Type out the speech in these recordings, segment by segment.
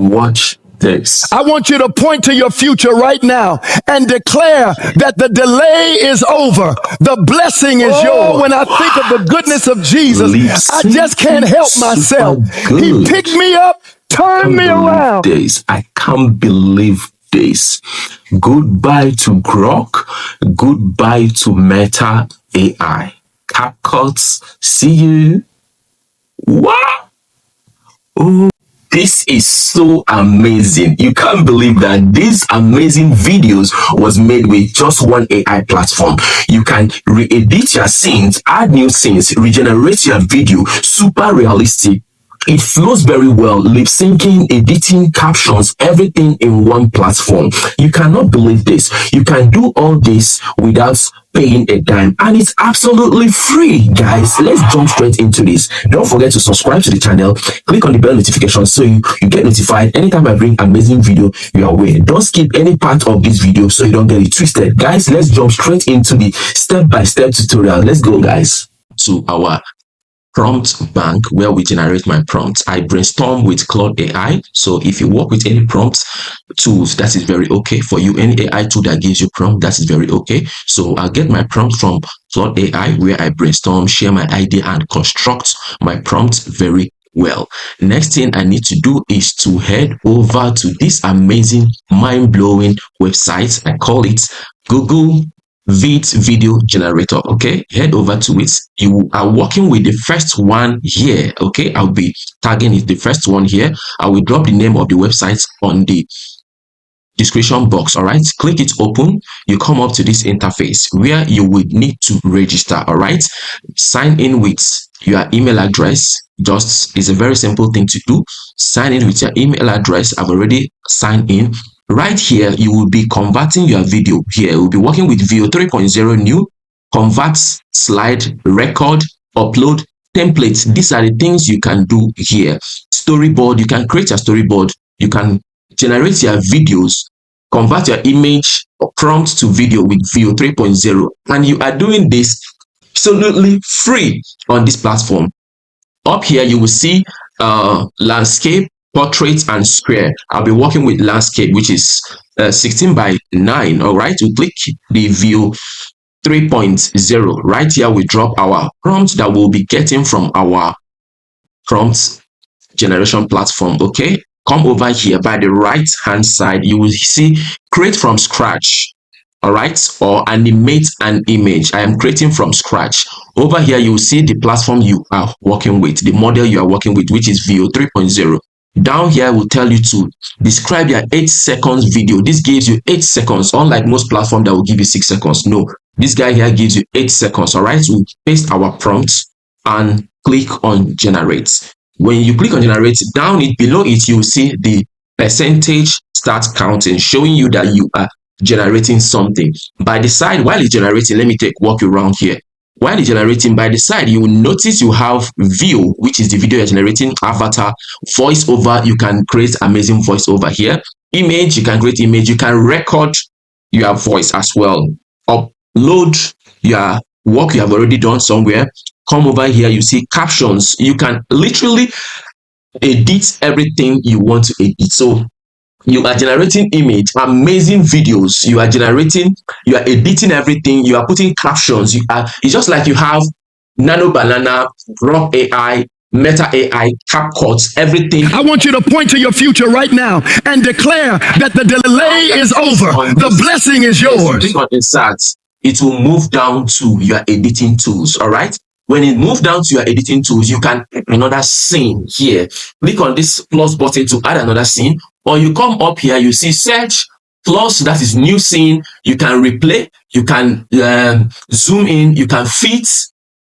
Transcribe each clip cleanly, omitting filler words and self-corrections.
Watch this. I want you to point to your future right now and declare that the delay is over. The blessing is yours. When I think of the goodness of Jesus, I just can't help myself. He picked me up, turned me around. I can't believe this. Goodbye to Grok. Goodbye to Meta AI. CapCut. See you. What? Oh. This is so amazing. You can't believe that these amazing videos was made with just one AI platform. You can re-edit your scenes, add new scenes, regenerate your video, super realistic. It flows very well, lip syncing, editing, captions, everything in one platform. You cannot believe this. You can do all this without paying a dime, and it's absolutely free. Guys, let's jump straight into this. Don't forget to subscribe to the channel, click on the bell notification so you get notified anytime I bring amazing video your way. Don't skip any part of this video so you don't get it twisted. Guys, let's jump straight into the step-by-step tutorial. Let's go, guys. To our prompt bank where we generate my prompts. I brainstorm with Claude AI. So if you work with any prompt tools, that is very okay for you. Any AI tool that gives you prompt, that is very okay. So I'll get my prompt from Claude AI where I brainstorm, share my idea, and construct my prompt very well. Next thing I need to do is to head over to this amazing, mind-blowing website. I call it Google Vids video generator. Okay, head over to it. You are working with the first one here. Okay, I'll be tagging it the first one here. I will drop the name of the website on the description box. All right, click it open. You come up to this interface where you would need to register. All right, sign in with your email address. Just is a very simple thing to do. Sign in with your email address. I've already signed in. Right here, you will be converting your video here. We'll be working with Veo 3.0 new, convert, slide, record, upload, templates. These are the things you can do here. Storyboard, you can create a storyboard. You can generate your videos, convert your image or prompt to video with Veo 3.0. And you are doing this absolutely free on this platform. Up here, you will see landscape, portrait, and square. I'll be working with landscape, which is 16 by 9. All right, we click the Veo 3.0. Right here, we drop our prompt that we'll be getting from our prompt generation platform. Okay, come over here by the right hand side, you will see create from scratch. All right, or animate an image. I am creating from scratch. Over here, you will see the platform you are working with, the model you are working with, which is Veo 3.0. Down here will tell you to describe your 8 seconds video. This gives you 8 seconds, unlike most platforms that will give you 6 seconds. No, this guy here gives you 8 seconds. All right, we paste our prompt and click on generate. When you click on generate, down it below it, you will see the percentage start counting, showing you that you are generating something. By the side, while it's generating, let me walk you around here. While it's generating, by the side, you will notice you have view, which is the video you're generating, avatar, voiceover. You can create amazing voiceover here. Image, you can create image. You can record your voice as well. Upload your work you have already done somewhere. Come over here, you see captions. You can literally edit everything you want to edit. So you are generating image, amazing videos. You are editing everything. You are putting captions. It's just like you have Nano Banana, Grok AI, Meta AI, CapCut, everything. I want you to point to your future right now and declare that the delay is over. The blessing is yours. Click on insert. It will move down to your editing tools. All right. When it moves down to your editing tools, you can add another scene here. Click on this plus button to add another scene, or you come up here, you see search plus, that is new scene. You can replay, you can zoom in, you can fit,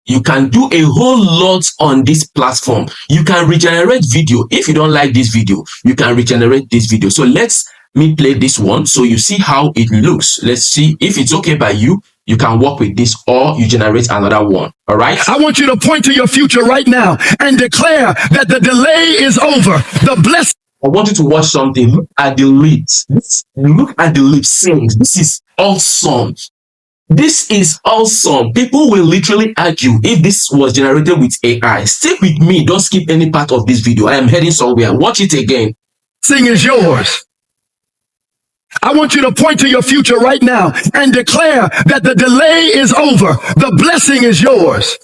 you can do a whole lot on this platform. You can regenerate video. If you don't like this video, you can regenerate this video. So let me play this one so you see how it looks. Let's see if it's okay by you. You can work with this, or you generate another one. All right. I want you to point to your future right now and declare that the delay is over. The blessing. I want you to watch something. Look at the lips. Look at the lip sync. This is awesome. This is awesome. People will literally argue if this was generated with AI. Stick with me. Don't skip any part of this video. I am heading somewhere. Watch it again. blessing is yours. I want you to point to your future right now and declare that the delay is over. The blessing is yours.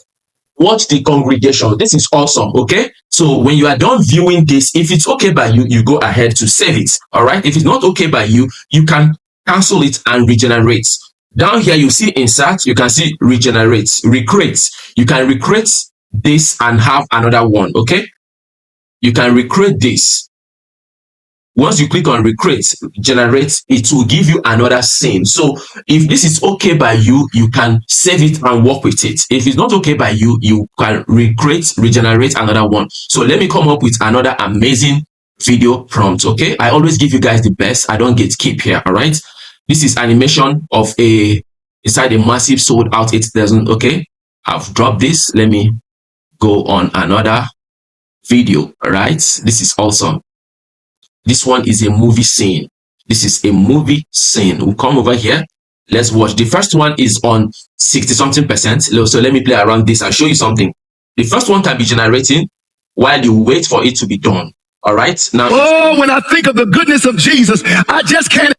Watch the congregation. This is awesome. Okay. So when you are done viewing this, if it's okay by you, you go ahead to save it. All right. If it's not okay by you, you can cancel it and regenerate. Down here, you see insert, you can see regenerate, recreate. You can recreate this and have another one. Okay. You can recreate this. Once you click on recreate, generate, it will give you another scene. So if this is okay by you, you can save it and work with it. If it's not okay by you, you can recreate, regenerate another one. So let me come up with another amazing video prompt. Okay. I always give you guys the best. I don't gatekeep here. All right. This is animation of inside a massive sold out 8,000. Okay. I've dropped this. Let me go on another video. All right. This is awesome. This one is a movie scene. This is a movie scene. We'll come over here. Let's watch. The first one is on 60-something%. So let me play around this and show you something. The first one can be generating while you wait for it to be done. All right. Now, when I think of the goodness of Jesus, I just can't.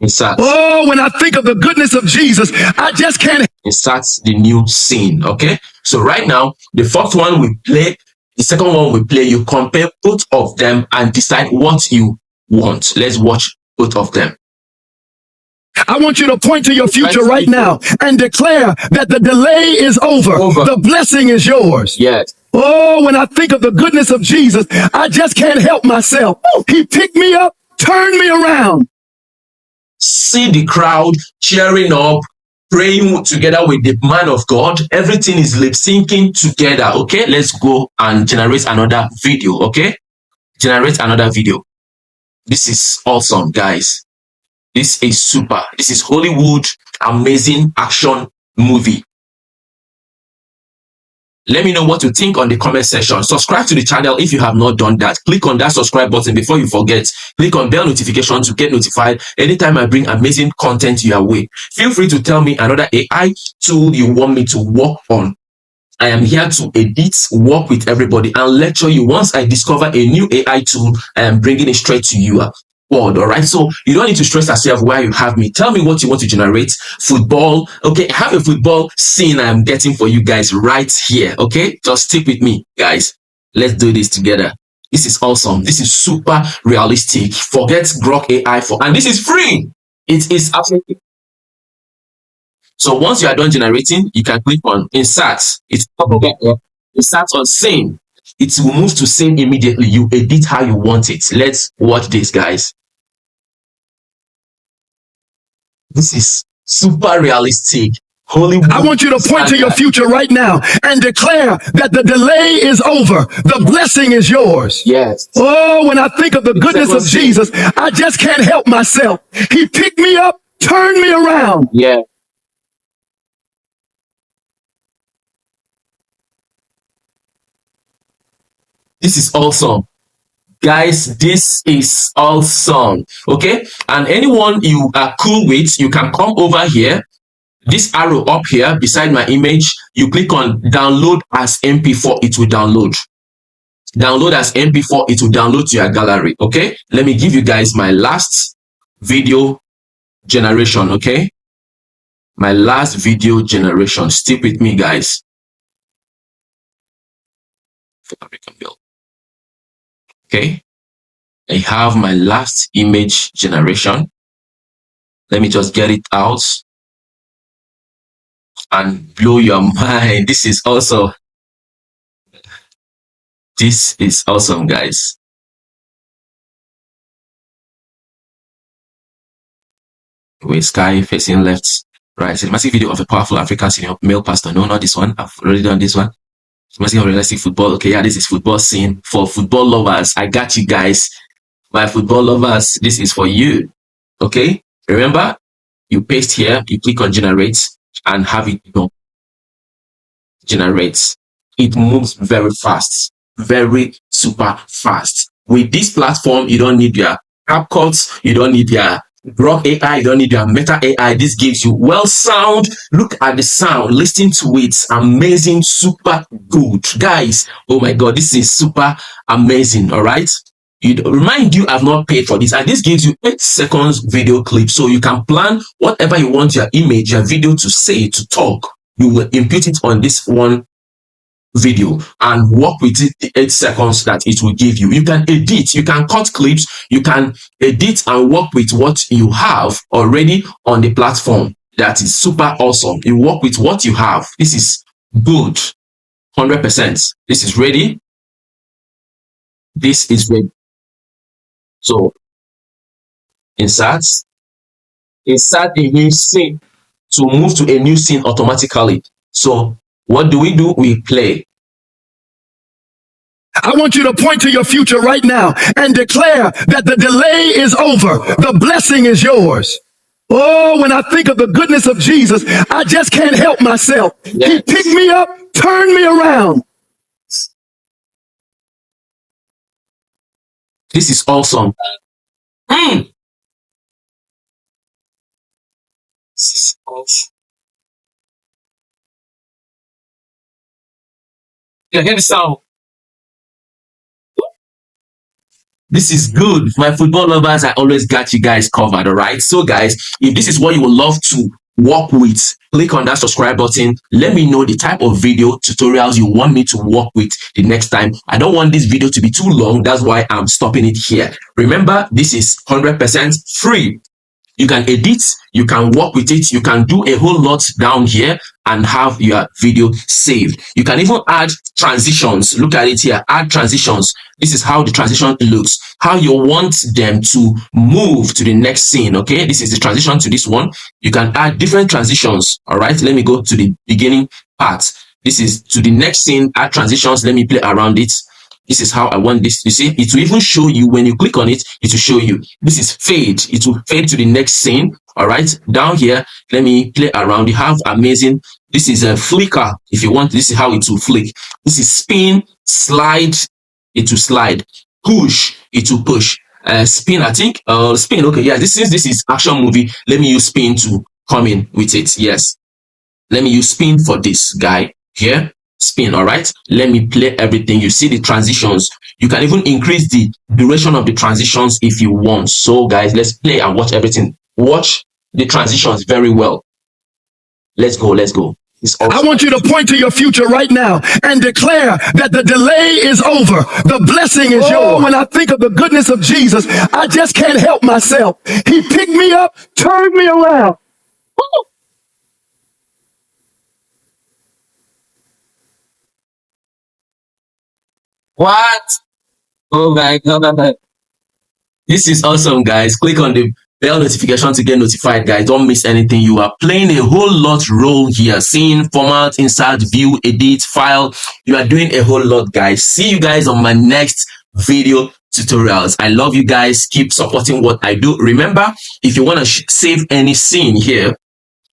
Insert. When I think of the goodness of Jesus, I just can't. Insert the new scene. Okay. So right now, the first one we play. The second one we play, you compare both of them and decide what you want. Let's watch both of them. I want you to point to your future right now and declare that the delay is over. The blessing is yours. Yes. When I think of the goodness of Jesus, I just can't help myself. He picked me up, turned me around. See the crowd cheering up, praying together with the man of God. Everything is lip syncing together. Okay, let's go and generate another video. Okay, generate another video. This is awesome, guys. This is super. This is Hollywood amazing action movie. Let me know what you think on the comment section. Subscribe to the channel if you have not done that. Click on that subscribe button before you forget. Click on bell notification to get notified anytime I bring amazing content your way. Feel free to tell me another AI tool you want me to work on. I am here to edit, work with everybody, and lecture you. Once I discover a new AI tool, I am bringing it straight to you. All right, so you don't need to stress yourself where you have me. Tell me what you want to generate. Football. Okay, I have a football scene I'm getting for you guys right here. Okay, just stick with me, guys. Let's do this together. This is awesome. This is super realistic. Forget Grok AI and this is free. It is absolutely. So once you are done generating, you can click on insert. It's insert on scene. It will move to scene immediately. You edit how you want it. Let's watch this, guys. This is super realistic. Hollywood. I want you to point to your future right now and declare that the delay is over. The blessing is yours. Yes. When I think of the goodness of Jesus, I just can't help myself. He picked me up, turned me around. Yeah. This is awesome. Guys, this is awesome. Okay, and anyone you are cool with, you can come over here, this arrow up here beside my image, you click on download as MP4. It will download. Download as MP4. It will download to your gallery. Okay, let me give you guys my last video generation. Okay, my last video generation. Stick with me, guys. Okay, I have my last image generation. Let me just get it out and blow your mind. This is awesome. This is awesome, guys. With sky facing left, right. It's a massive video of a powerful African senior male pastor. No, not this one. I've already done this one. Massive realistic football. Okay, yeah, this is football scene for football lovers. I got you guys. My football lovers, this is for you. Okay, remember, you paste here, you click on generate and have it go. Generates. It moves very fast, very super fast. With this platform, you don't need your CapCut, you don't need your Grok AI, you don't need your Meta AI. This gives you well sound. Look at the sound, listen to it. Amazing, super good, guys. Oh my God, this is super amazing. All right. Remind you, I've not paid for this, and this gives you 8 seconds video clip, so you can plan whatever you want your image, your video to say, to talk. You will input it on this one video and work with it the 8 seconds that it will give you. You can edit, you can cut clips, you can edit and work with what you have already on the platform. That is super awesome. You work with what you have. This is good. 100%. This is ready. This is ready. So insert a new scene to move to a new scene automatically. So what do? We play. I want you to point to your future right now and declare that the delay is over. The blessing is yours. Oh, when I think of the goodness of Jesus, I just can't help myself. Yes. He picked me up, turned me around. This is awesome. This is awesome. Yeah, hear the sound. This is good. My football lovers, I always got you guys covered, all right? So guys, if this is what you would love to work with, click on that subscribe button. Let me know the type of video tutorials you want me to work with the next time. I don't want this video to be too long. That's why I'm stopping it here. Remember, this is 100% free. You can edit, you can work with it, you can do a whole lot down here and have your video saved. You can even add transitions. Look at it here, add transitions. This is how the transition looks, how you want them to move to the next scene, okay? This is the transition to this one. You can add different transitions, all right? Let me go to the beginning part. This is to the next scene, add transitions. Let me play around it. This is how I want this. You see, it will even show you when you click on it, it will show you. This is fade. It will fade to the next scene. All right. Down here, let me play around. You have amazing. This is a flicker. If you want, this is how it will flick. This is spin, slide. It will slide. Push. It will push. Spin, I think. Spin. Okay. Yeah. This is action movie. Let me use spin to come in with it. Yes. Let me use spin for this guy here. Spin. All right, let me play everything. You see the transitions. You can even increase the duration of the transitions if you want. So guys, let's play and watch everything. Watch the transitions very well. Let's go. I want you to point to your future right now and declare that the delay is over. The blessing is yours. When I think of the goodness of Jesus, I just can't help myself. He picked me up, turned me around. What? Oh my God. This is awesome, guys. Click on the bell notification to get notified, guys. Don't miss anything. You are playing a whole lot role here. Scene, format, insert, view, edit, file. You are doing a whole lot, guys. See you guys on my next video tutorials. I love you guys. Keep supporting what I do. Remember, if you want to save any scene here,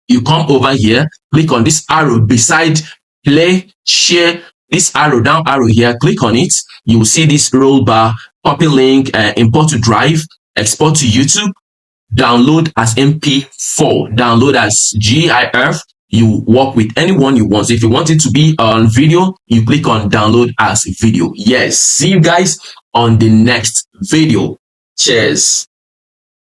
you come over here, click on this arrow beside play, share, this arrow, down arrow here, click on it. You will see this roll bar, copy link, import to drive, export to YouTube, download as MP4, download as GIF. You work with anyone you want. So if you want it to be on video, you click on download as video. Yes, see you guys on the next video. Cheers.